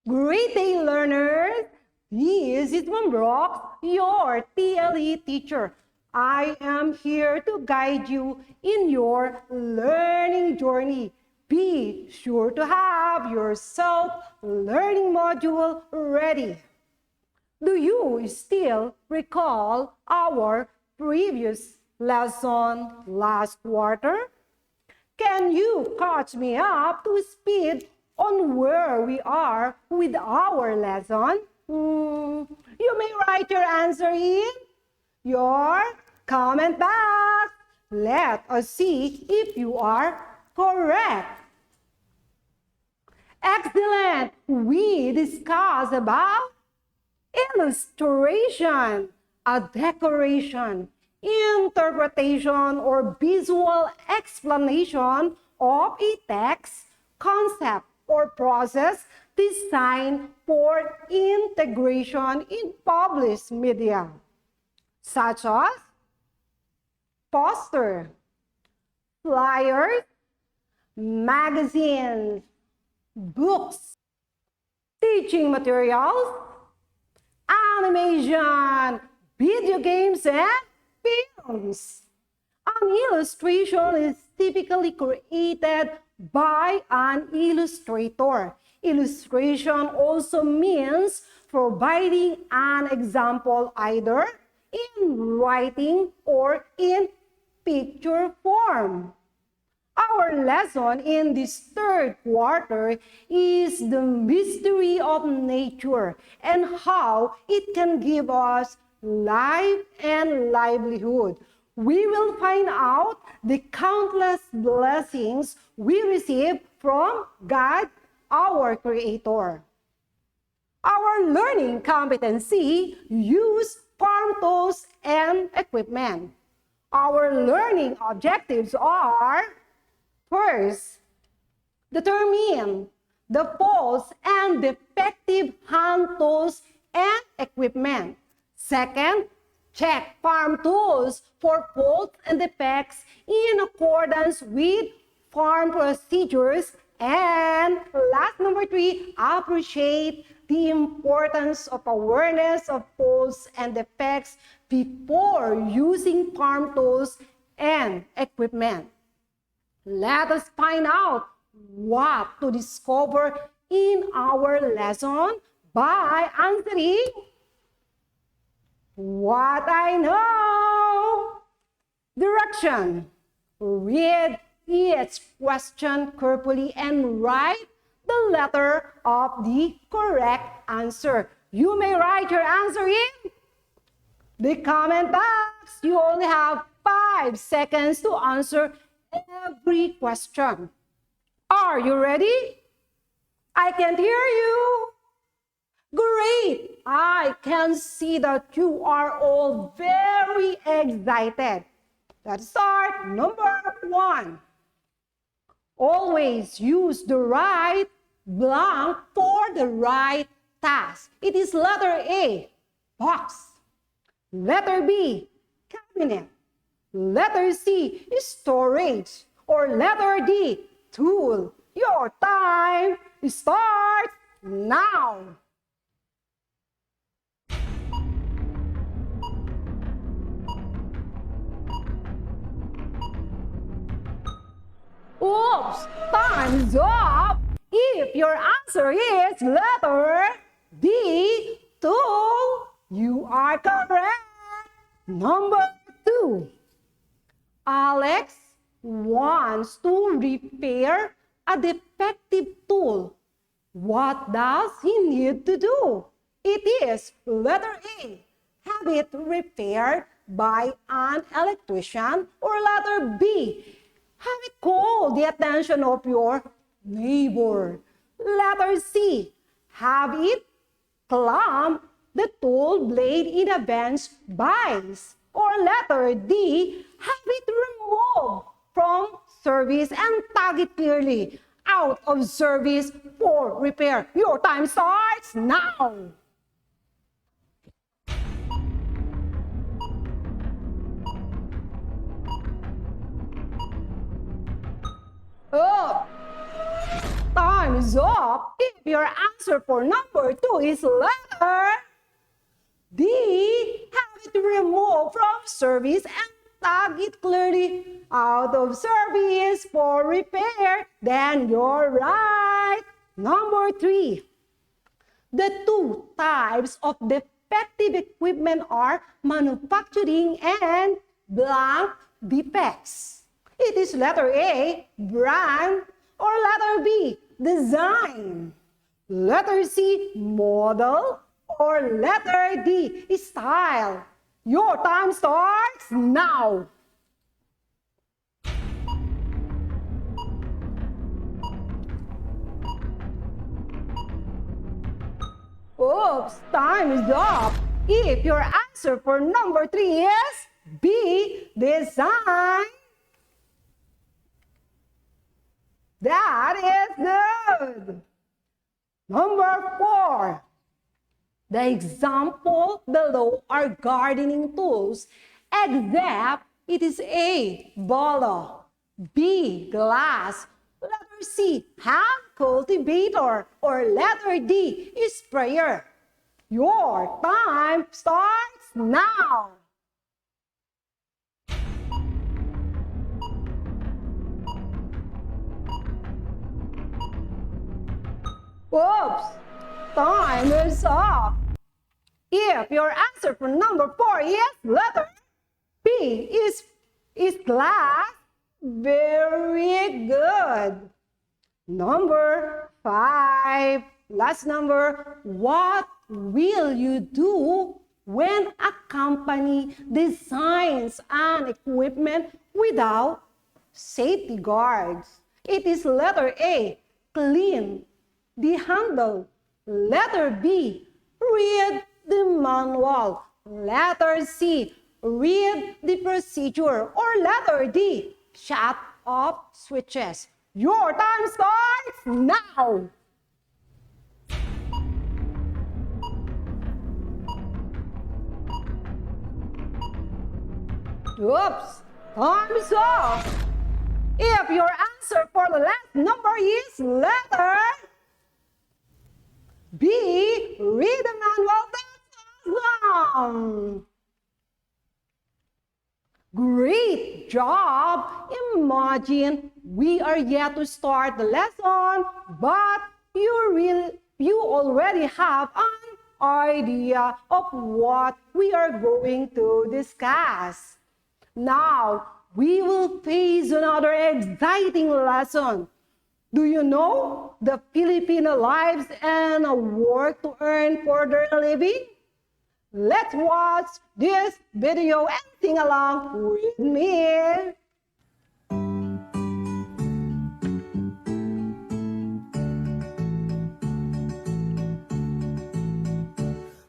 Great day, learners! This is Brooks, your TLE teacher. I am here to guide you in your learning journey. Be sure to have your self-learning module ready. Do you still recall our previous lesson last quarter? Can you catch me up to speed on where we are with our lesson? You may write your answer in your comment box. Let us see if you are correct. Excellent! We discussed about illustration, a decoration, interpretation, or visual explanation of a text, concept, or process designed for integration in published media, such as poster, flyers, magazines, books, teaching materials, animation, video games, and films. An illustration is typically created by an illustrator. Illustration also means providing an example either in writing or in picture form. Our lesson in this third quarter is the mystery of nature and how it can give us life and livelihood. We will find out the countless blessings we receive from God, our Creator. Our learning competency use farm tools and equipment. Our learning objectives are: first, determine the faults and defective hand tools and equipment. Second, check farm tools for faults and defects in accordance with farm procedures. And last, number 3, appreciate the importance of awareness of faults and defects before using farm tools and equipment. Let us find out what to discover in our lesson by answering what I know. Direction. Read each question carefully and write the letter of the correct answer. You may write your answer in the comment box. You only have 5 seconds to answer every question. Are you ready? I can't hear you. Great! I can see that you are all very excited. Let's start. Number 1. Always use the right blank for the right task. It is letter A, box. Letter B, cabinet. Letter C is storage. Or letter D, tool. Your time starts now. Oops, time's up. If your answer is letter D, tool, you are correct. Number 2. Alex wants to repair a defective tool. What does he need to do? It is letter A, have it repaired by an electrician, or letter B, have it call the attention of your neighbor. Letter C, have it clamp the tool blade in a bench vise. Or letter D, have it removed from service and tag it clearly out of service for repair. Your time starts now. Oh, time is up. If your answer for number 2 is letter D, have it removed from service and tag it clearly out of service for repair, then you're right. Number 3, the two types of defective equipment are manufacturing and blank defects. It is letter A, brand, or letter B, design. Letter C, model, or letter D, style. Your time starts now. Oops, time is up. If your answer for number 3 is B, design, that is good. Number 4. The example below are gardening tools, except it is A, bolo, B, glass, letter C, hand cultivator, or letter D, sprayer. Your time starts now. Oops, time is up. If your answer for number 4 is letter B, is glass, very good. Number 5, last number, what will you do when a company designs an equipment without safety guards? It is letter A, clean the handle. Letter B, read the manual. Letter C, read the procedure. Or letter D, shut off switches. Your time starts now. Oops, time's up. If your answer for the last number is letter B, read the manual, that's awesome. Great job! Imagine we are yet to start the lesson, but you already have an idea of what we are going to discuss. Now, we will face another exciting lesson. Do you know the Filipino lives and work to earn for their living? Let's watch this video and sing along with me.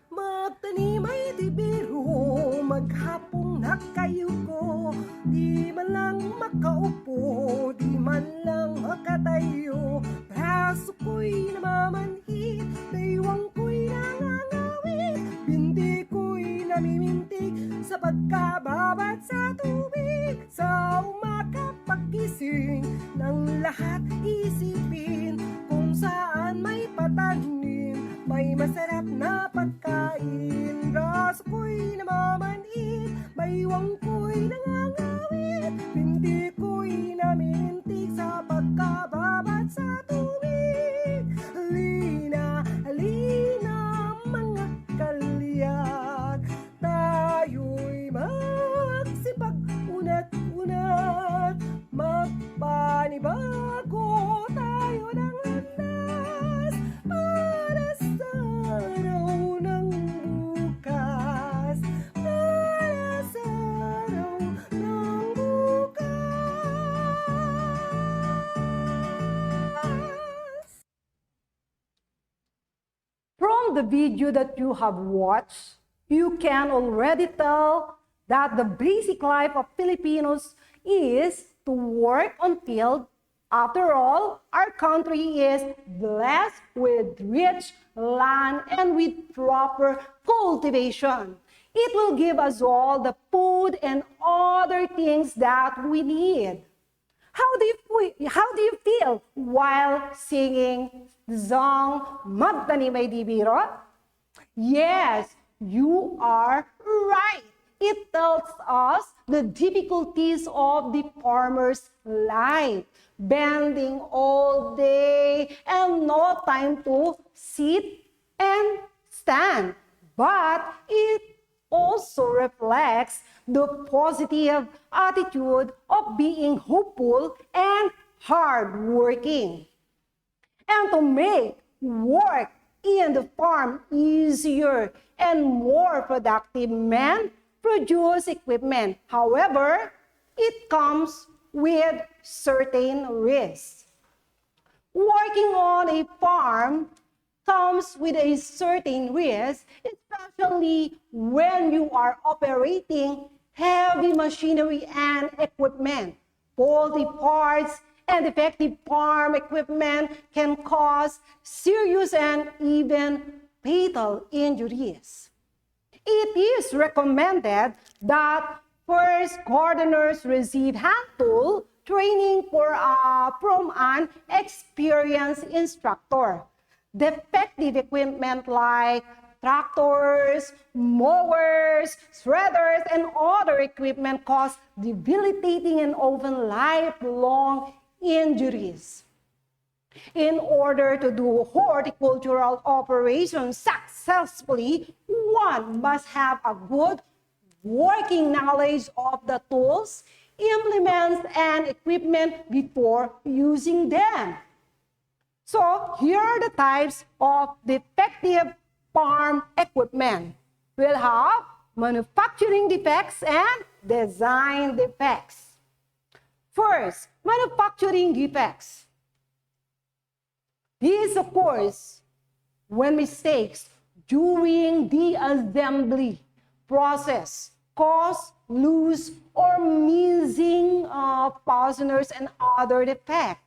Magtanim ay di biro, maghapong nakayuko, di man lang makaupo, di man lang makatayo. Braso ko'y namamanhit, daywang ko'y nangangawit, binti ko'y namimintig sa pagkababad sa tubig. Sa umaga paggising, ng lahat isipin, kung saan may patanim, may masarap na pagkain. Braso ko'y namamanhit, baywang ko'y nangangawit, binti ko'y namimintig sa pagkababad sa tubig. Halina, halina mga kaliyag, tayo'y magsipag-unat-unat, magpanibago tayo ng landas para sa araw ng bukas, para sa araw ng bukas. From the video that you have watched, you can already tell that the basic life of Filipinos is to work on field. After all, our country is blessed with rich land and with proper cultivation. It will give us all the food and other things that we need. How do you feel while singing the song Magtani May Di Biro? Yes, you are right. It tells us the difficulties of the farmer's life, bending all day and no time to sit and stand. But it also reflects the positive attitude of being hopeful and hardworking. And to make work in the farm easier and more productive, men produce equipment. However, it comes with certain risks. Working on a farm comes with a certain risk, especially when you are operating heavy machinery and equipment. Faulty parts and defective farm equipment can cause serious and even fatal injuries. It is recommended that first gardeners receive hand tool training from an experienced instructor. Defective equipment like tractors, mowers, shredders, and other equipment cause debilitating and often lifelong injuries. In order to do horticultural operations successfully, one must have a good working knowledge of the tools, implements, and equipment before using them. So here are the types of defective farm equipment. We'll have manufacturing defects and design defects. First, manufacturing defects. These occurs when mistakes during the assembly process cause loose or missing fasteners and other defects.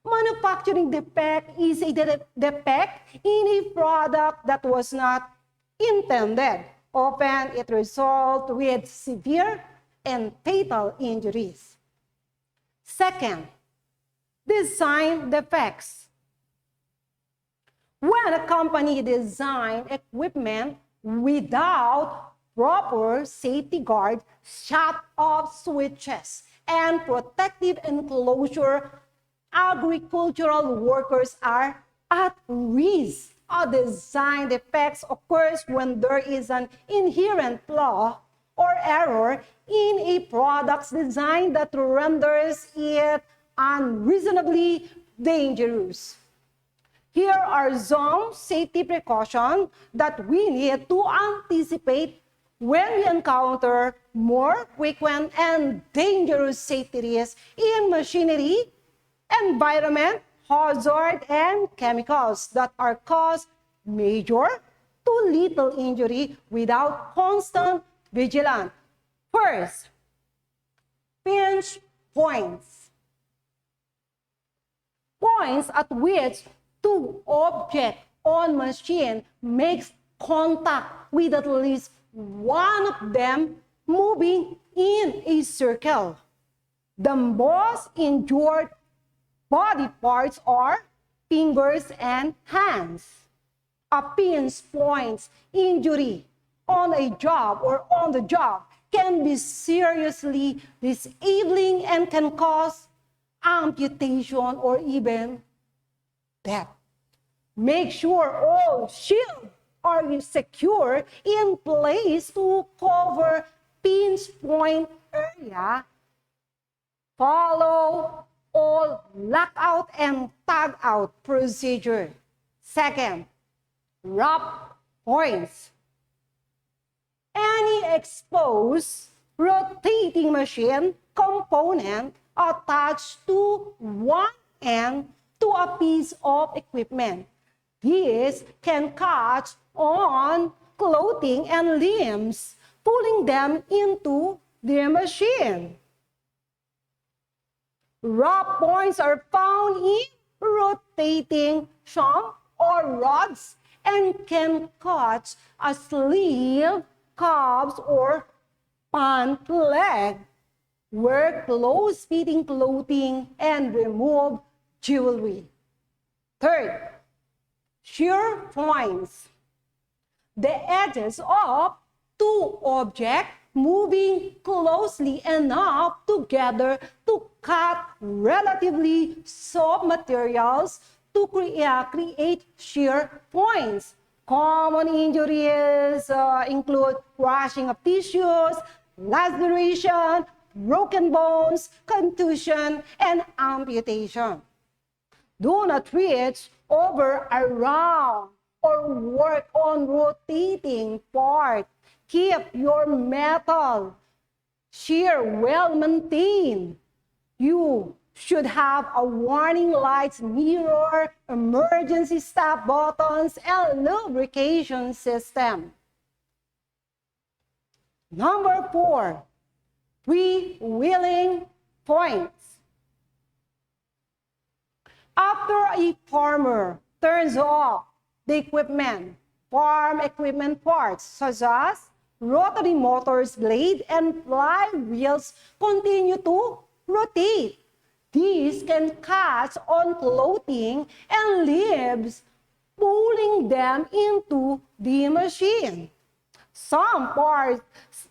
Manufacturing defect is a defect in a product that was not intended. Often it results with severe and fatal injuries. Second, design defects. When a company designs equipment without proper safety guards, shut-off switches, and protective enclosure, agricultural workers are at risk. A design defects occurs when there is an inherent flaw or error in a product's design that renders it unreasonably dangerous. Here are some safety precautions that we need to anticipate when we encounter more frequent and dangerous safety risks in machinery, environment, hazard, and chemicals that are cause major to lethal injury without constant vigilance. First, pinch points. Points at which two objects on machine makes contact with at least one of them moving in a circle. The most injured body parts are fingers and hands. A pinch point injury on a job or on the job can be seriously disabling and can cause amputation or even death. Make sure all shields are secure in place to cover pinch point area. Follow all lockout and tag out procedure. Second, rub points. Any exposed rotating machine component attached to one end to a piece of equipment. This can catch on clothing and limbs, pulling them into the machine. Rub points are found in rotating shafts or rods and can catch a sleeve, calves, or pant leg. wear close-fitting clothing, and remove jewelry. Third, shear points. The edges of two objects moving closely enough together to cut relatively soft materials to create shear points. Common injuries include crushing of tissues, laceration, broken bones, contusion, and amputation. Do not reach over, around, or work on rotating part. Keep your metal shear well maintained. You should have a warning lights, mirror, emergency stop buttons, and lubrication system. Number 4, freewheeling points. After a farmer turns off the equipment, farm equipment parts such as rotary motors, blade, and flywheels continue to rotate. These can catch on clothing and leaves, pulling them into the machine. Some parts,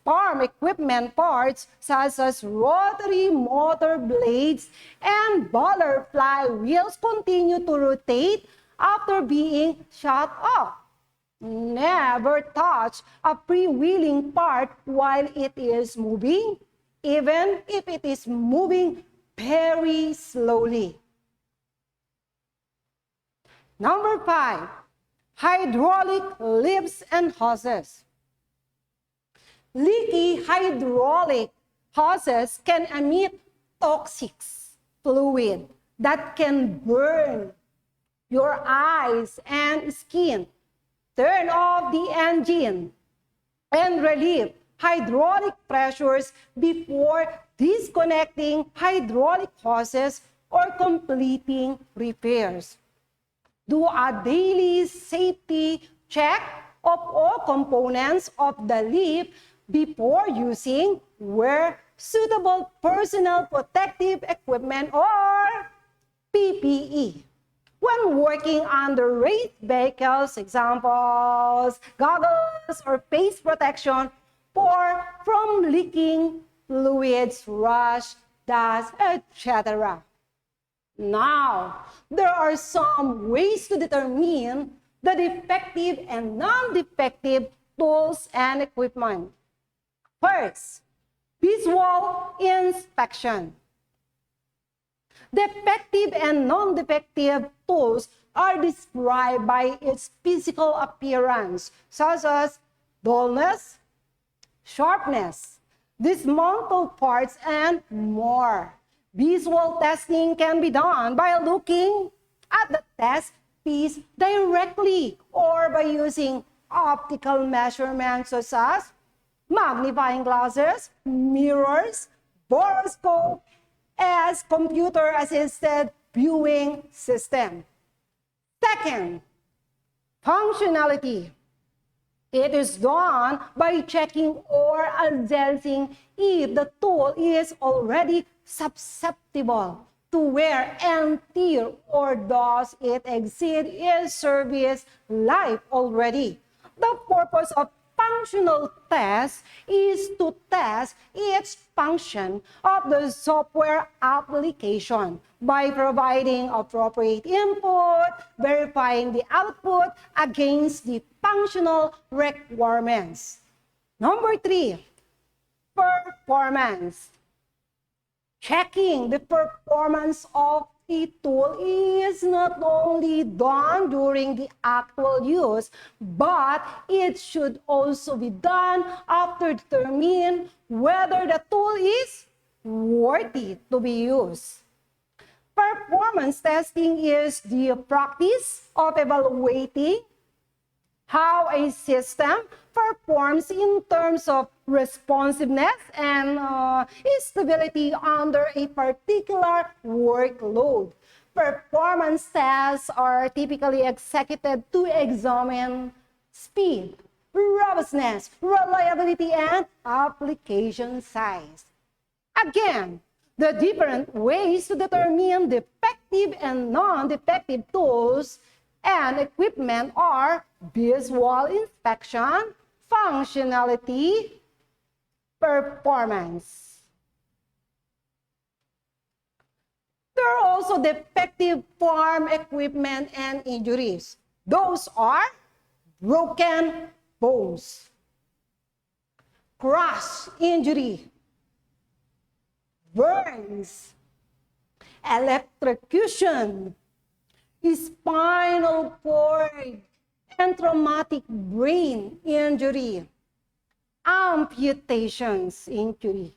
farm equipment parts, such as rotary motor blades and butterfly wheels, continue to rotate after being shut off. Never touch a freewheeling part while it is moving, even if it is moving very slowly. Number 5, hydraulic lifts and hoses. Leaky hydraulic hoses can emit toxic fluid that can burn your eyes and skin, turn off the engine, and relieve hydraulic pressures before disconnecting hydraulic hoses or completing repairs. Do a daily safety check of all components of the lift before using. Wear suitable personal protective equipment or PPE. When working under raised vehicles, examples, goggles or face protection from leaking fluids, rust, dust, etc. Now, there are some ways to determine the defective and non-defective tools and equipment. First, visual inspection. Defective and non-defective tools are described by its physical appearance, such as dullness, sharpness, dismantled parts, and more. Visual testing can be done by looking at the test piece directly or by using optical measurements such as magnifying glasses, mirrors, borescope, as computer-assisted viewing system. Second, functionality. It is done by checking or assessing if the tool is already susceptible to wear and tear or does it exceed its service life already. The purpose of functional test is to test its function of the software application by providing appropriate input, verifying the output against the functional requirements. Number 3, performance. Checking the performance of a tool is not only done during the actual use, but it should also be done after determining whether the tool is worthy to be used. Performance testing is the practice of evaluating how a system performs in terms of responsiveness and stability under a particular workload. Performance tests are typically executed to examine speed, robustness, reliability, and application size. Again, the different ways to determine defective and non-defective tools and equipment are visual inspection, functionality, performance. There are also defective farm equipment and injuries. Those are broken bones, crush injury, burns, electrocution, spinal cord and traumatic brain injury, amputations injury.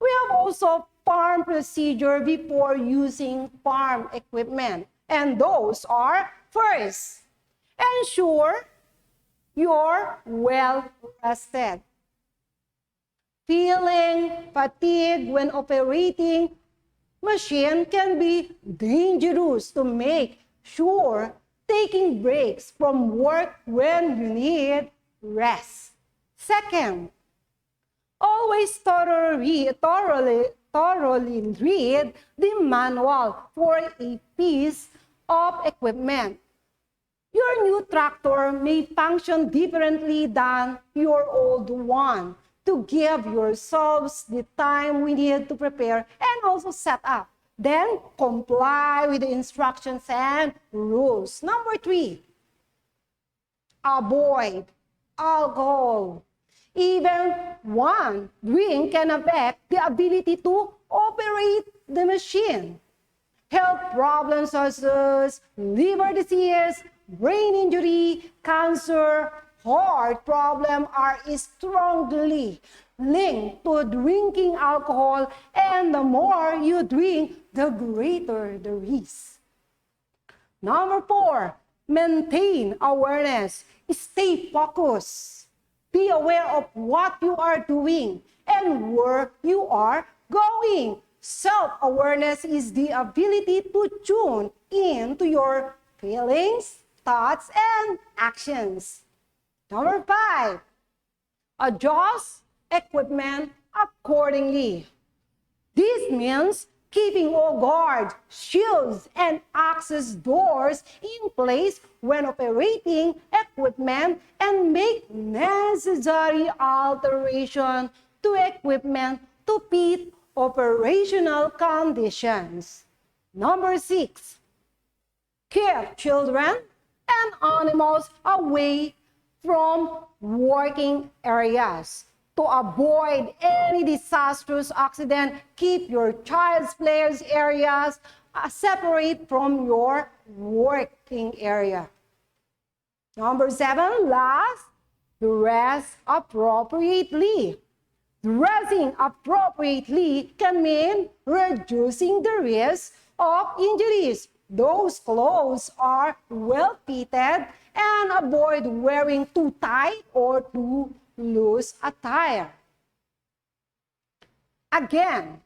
We have also farm procedure before using farm equipment. And those are, first, ensure you're well rested. Feeling fatigue when operating machine can be dangerous, to make sure taking breaks from work when you need rest. Second, always thoroughly read the manual for a piece of equipment. Your new tractor may function differently than your old one. To give yourselves the time we need to prepare and also set up. Then comply with the instructions and rules. Number 3, avoid alcohol. Even one drink can affect the ability to operate the machine. Health problems such as liver disease, brain injury, cancer, heart problem are strongly linked to drinking alcohol, and the more you drink, the greater the risk. Number 4, maintain awareness. Stay focused. Be aware of what you are doing and where you are going. Self-awareness is the ability to tune into your feelings, thoughts, and actions. Number 5, adjust equipment accordingly. This means keeping all guards, shields, and access doors in place when operating equipment, and make necessary alteration to equipment to fit operational conditions. Number 6, keep children and animals away from working areas. To avoid any disastrous accident, keep your child's play areas separate from your working area. Number 7, last, dress appropriately. Dressing appropriately can mean reducing the risk of injuries. Those clothes are well fitted, and avoid wearing too tight or too loose attire. Again,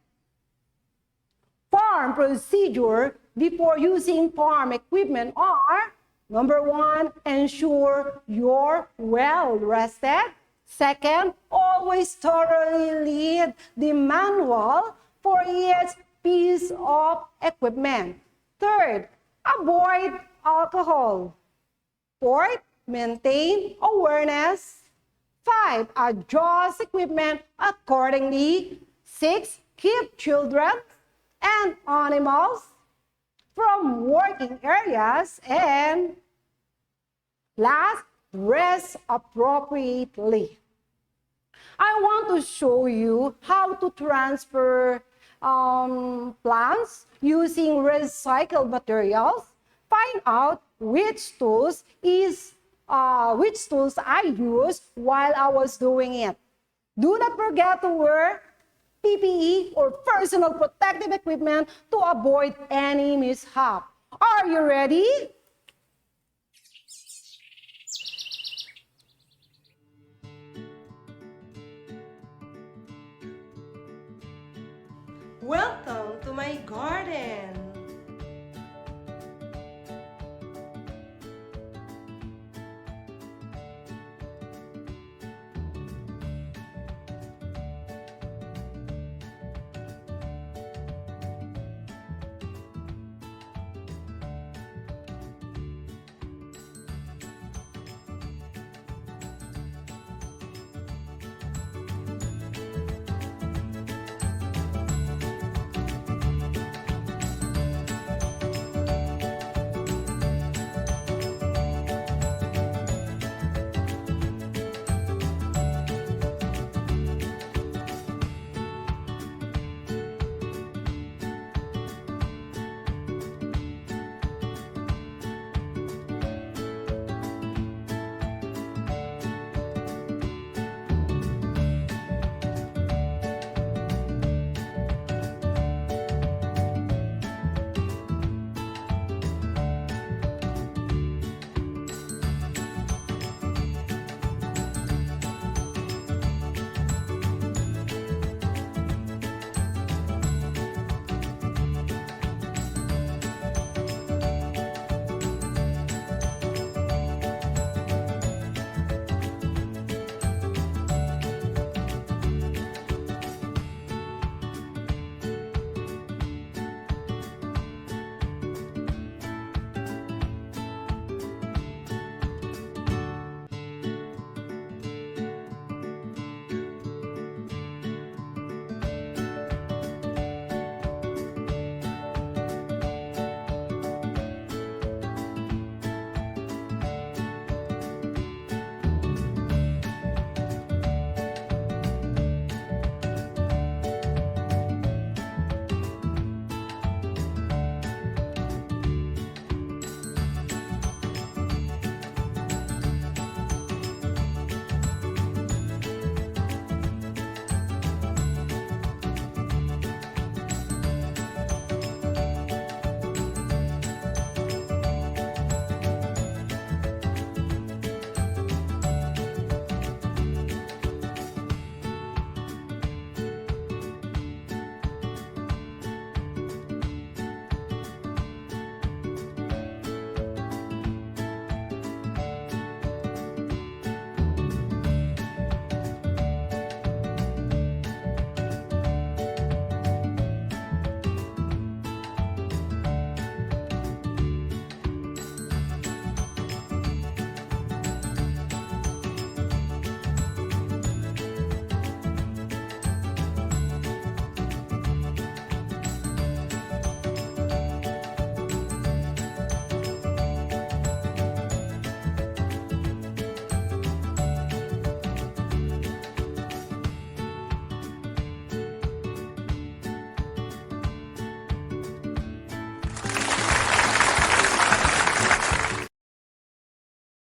farm procedure before using farm equipment are: number 1, ensure you're well rested. Second, always thoroughly read the manual for each piece of equipment. Third, avoid alcohol. Fourth, maintain awareness. 5, adjust equipment accordingly. 6, keep children and animals from working areas. And last, dress appropriately. I want to show you how to transfer plants using recycled materials. Find out which tools I used while I was doing it. Do not forget to wear PPE or personal protective equipment to avoid any mishap. Are you ready? Welcome to my garden.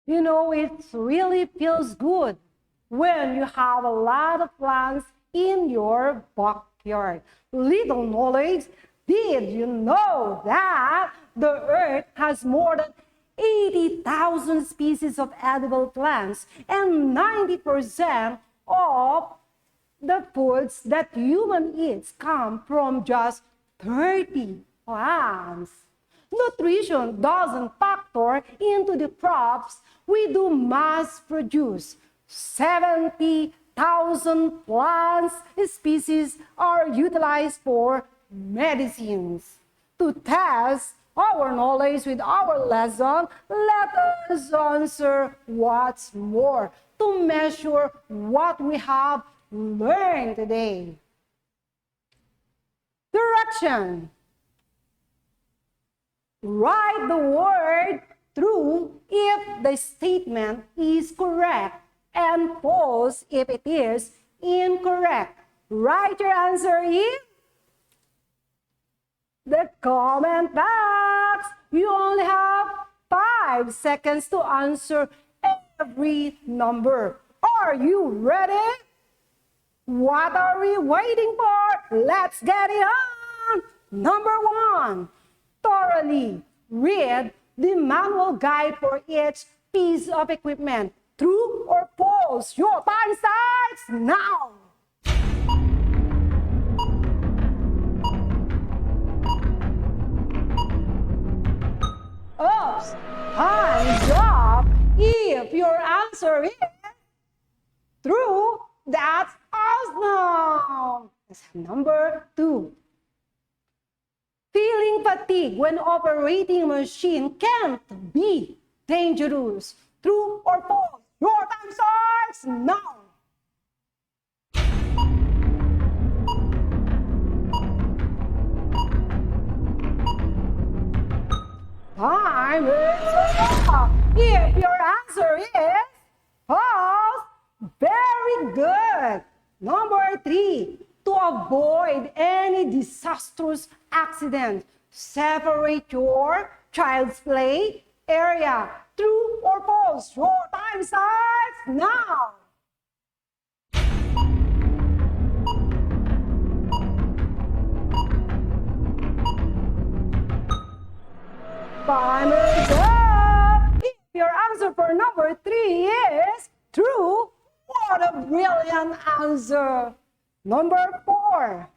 You know, it really feels good when you have a lot of plants in your backyard. Little knowledge, did you know that the earth has more than 80,000 species of edible plants and 90% of the foods that human eats come from just 30 plants? Nutrition doesn't factor into the crops we do mass produce. 70,000 plant species are utilized for medicines. To test our knowledge with our lesson, let us answer what's more to measure what we have learned today. Direction. Write the word true if the statement is correct and false if it is incorrect. Write your answer in the comment box. You only have 5 seconds to answer every number. Are you ready? What are we waiting for? Let's get it on! Number 1. Thoroughly read the manual guide for each piece of equipment. True or false? Your time starts now! Oops! Time's up! If your answer is true, that's awesome! Number 2. Feeling fatigue when operating machine can't be dangerous. True or false? Your time starts now. Time is up. If your answer is false, very good. Number 3. To avoid any disastrous accident, separate your child's play area. True or false? Your time starts now. Time is up. If your answer for number 3 is true, what a brilliant answer. Number 4,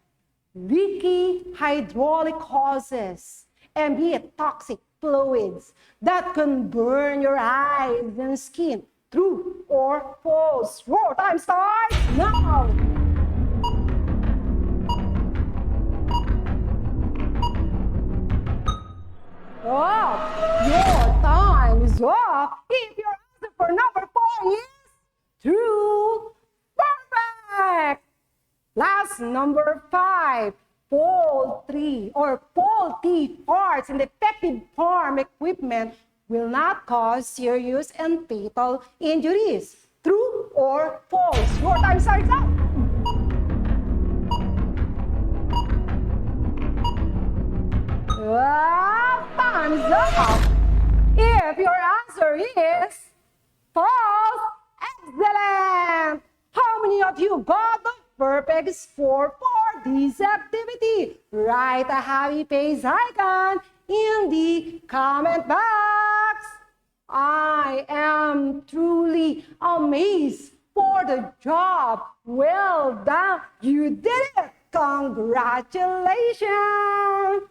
leaky hydraulic hoses emit toxic fluids that can burn your eyes and skin. True or false? Your time starts now. Oh, your time is up. If your answer for number 4 is true, perfect. Last, number 5, faulty parts in defective farm equipment will not cause serious and fatal injuries. True or false? Your time starts up. Time's up. If your answer is false, excellent. How many of you got the perfect score for this activity? Write a happy face icon in the comment box. I am truly amazed for the job. Well done. You did it. Congratulations.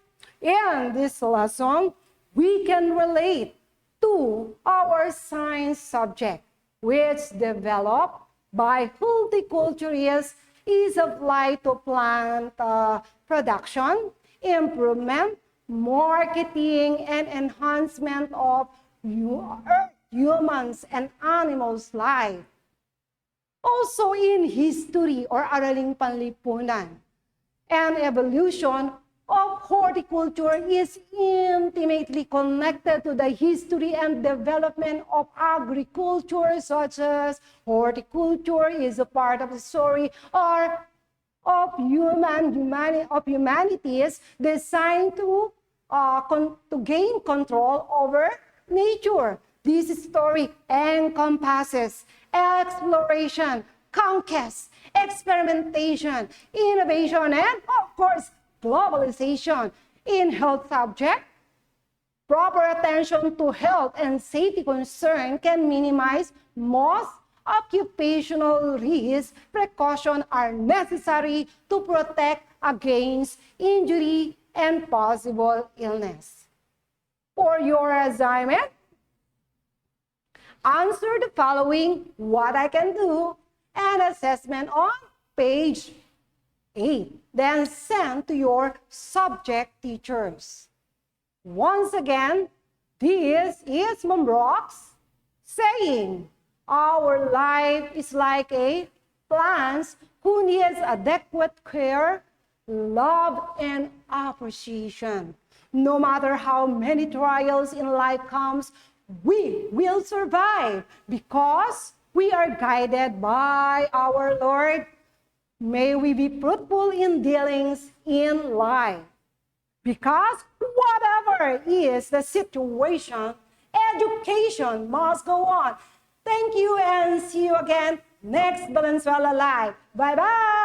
In this lesson, we can relate to our science subject, which developed by horticulturists is applied to plant production, improvement, marketing, and enhancement of humans and animals' life. Also in history or araling panlipunan, and evolution of horticulture is intimately connected to the history and development of agriculture, such as horticulture is a part of the story of humanities designed to gain control over nature. This story encompasses exploration, conquest, experimentation, innovation, and of course, globalization in health subject. Proper attention to health and safety concern can minimize most occupational risks. Precautions are necessary to protect against injury and possible illness. For your assignment, answer the following what I can do and assessment on page 8. Then send to your subject teachers. Once again, this is Mom Rox saying, our life is like a plant who needs adequate care, love, and appreciation. No matter how many trials in life comes, we will survive because we are guided by our Lord. May we be fruitful in dealings in life. Because whatever is the situation, education must go on. Thank you and see you again next Valenzuela Live. Bye-bye.